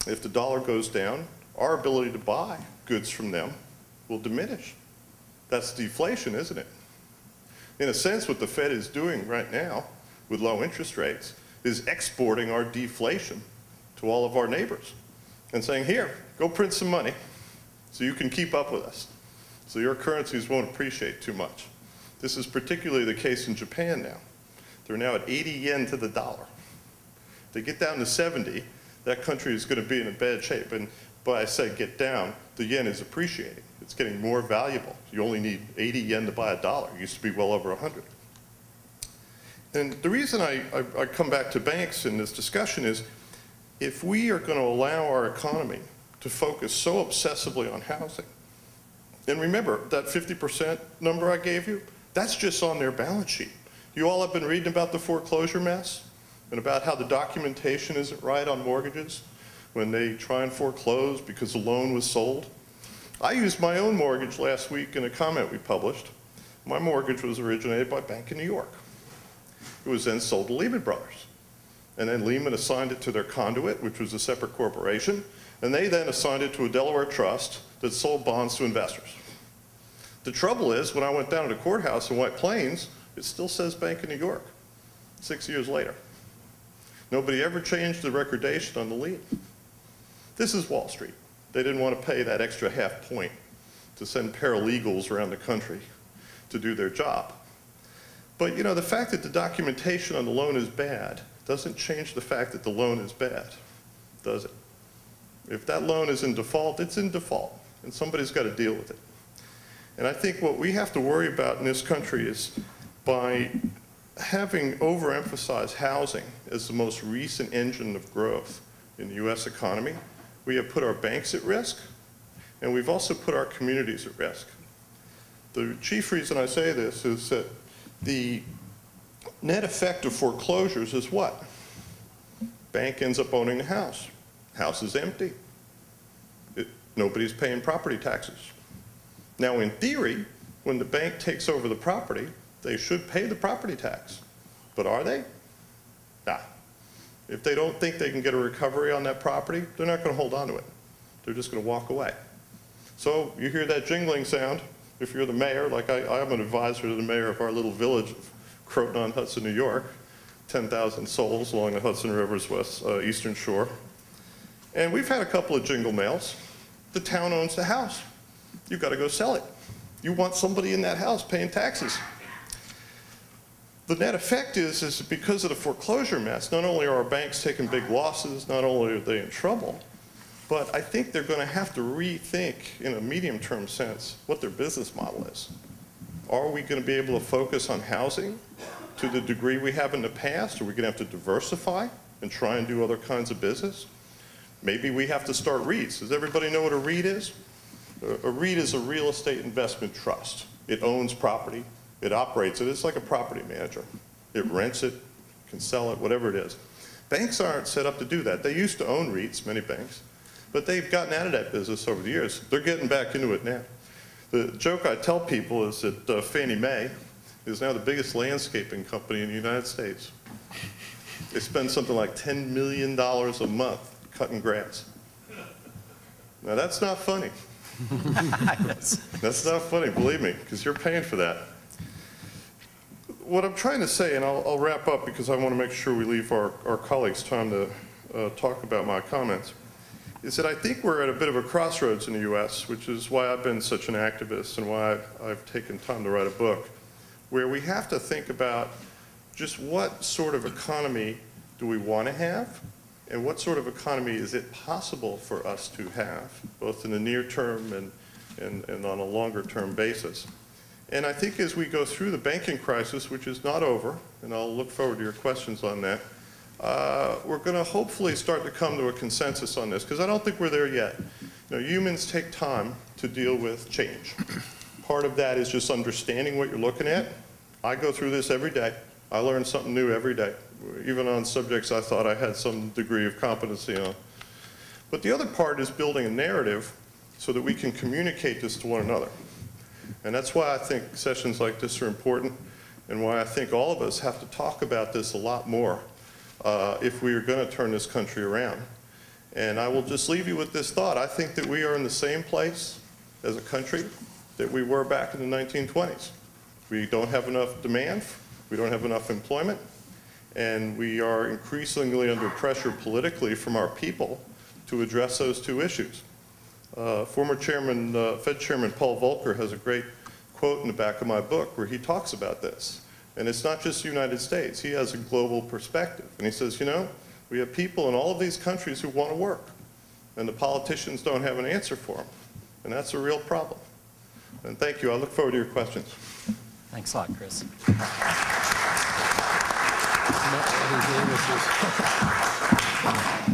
If the dollar goes down, our ability to buy goods from them will diminish. That's deflation, isn't it? In a sense, what the Fed is doing right now with low interest rates is exporting our deflation to all of our neighbors and saying, here, go print some money so you can keep up with us, so your currencies won't appreciate too much. This is particularly the case in Japan now. They're now at 80 yen to the dollar. If they get down to 70, that country is going to be in a bad shape. And by I say get down, the yen is appreciating. It's getting more valuable. You only need 80 yen to buy a dollar. It used to be well over 100. And the reason I come back to banks in this discussion is if we are going to allow our economy to focus so obsessively on housing, and remember that 50% number I gave you, that's just on their balance sheet. You all have been reading about the foreclosure mess and about how the documentation isn't right on mortgages when they try and foreclose because the loan was sold. I used my own mortgage last week in a comment we published. My mortgage was originated by a bank in New York. It was then sold to Lehman Brothers. And then Lehman assigned it to their conduit, which was a separate corporation, and they then assigned it to a Delaware trust that sold bonds to investors. The trouble is, when I went down to the courthouse in White Plains, it still says Bank of New York, 6 years later. Nobody ever changed the recordation on the lien. This is Wall Street. They didn't want to pay that extra half point to send paralegals around the country to do their job. But you know, the fact that the documentation on the loan is bad doesn't change the fact that the loan is bad, does it? If that loan is in default, it's in default, and somebody's got to deal with it. And I think what we have to worry about in this country is by having overemphasized housing as the most recent engine of growth in the US economy, we have put our banks at risk, and we've also put our communities at risk. The chief reason I say this is that the net effect of foreclosures is what? Bank ends up owning the house. House is empty. Nobody's paying property taxes. Now, in theory, when the bank takes over the property, they should pay the property tax. But are they? Nah. If they don't think they can get a recovery on that property, they're not going to hold on to it. They're just going to walk away. So you hear that jingling sound. If you're the mayor, like I'm an advisor to the mayor of our little village of Croton-on-Hudson, New York, 10,000 souls along the Hudson River's eastern shore. And we've had a couple of jingle mails. The town owns the house. You've got to go sell it. You want somebody in that house paying taxes. The net effect is because of the foreclosure mess, not only are our banks taking big losses, not only are they in trouble, but I think they're going to have to rethink, in a medium-term sense, what their business model is. Are we going to be able to focus on housing to the degree we have in the past? Are we going to have to diversify and try and do other kinds of business? Maybe we have to start REITs. Does everybody know what a REIT is? A REIT is a real estate investment trust. It owns property. It operates it. It's like a property manager. It rents it, can sell it, whatever it is. Banks aren't set up to do that. They used to own REITs, many banks, but they've gotten out of that business over the years. They're getting back into it now. The joke I tell people is that Fannie Mae is now the biggest landscaping company in the United States. They spend something like $10 million a month cutting grass. Now that's not funny. Yes. That's not funny, believe me, because you're paying for that. What I'm trying to say, and I'll wrap up because I want to make sure we leave our colleagues time to talk about my comments, is that I think we're at a bit of a crossroads in the US, which is why I've been such an activist and why I've taken time to write a book, where we have to think about just what sort of economy do we want to have, and what sort of economy is it possible for us to have, both in the near term and on a longer term basis. And I think as we go through the banking crisis, which is not over, and I'll look forward to your questions on that, we're going to hopefully start to come to a consensus on this, because I don't think we're there yet. You know, humans take time to deal with change. Part of that is just understanding what you're looking at. I go through this every day. I learn something new every day, even on subjects I thought I had some degree of competency on. But the other part is building a narrative so that we can communicate this to one another. And that's why I think sessions like this are important, and why I think all of us have to talk about this a lot more if we are going to turn this country around. And I will just leave you with this thought. I think that we are in the same place as a country that we were back in the 1920s. We don't have enough demand, we don't have enough employment, and we are increasingly under pressure politically from our people to address those two issues. Former Fed Chairman Paul Volcker has a great quote in the back of my book where he talks about this. And it's not just the United States, he has a global perspective. And he says, you know, we have people in all of these countries who want to work, and the politicians don't have an answer for them. And that's a real problem. And thank you. I look forward to your questions. Thanks a lot, Chris. No,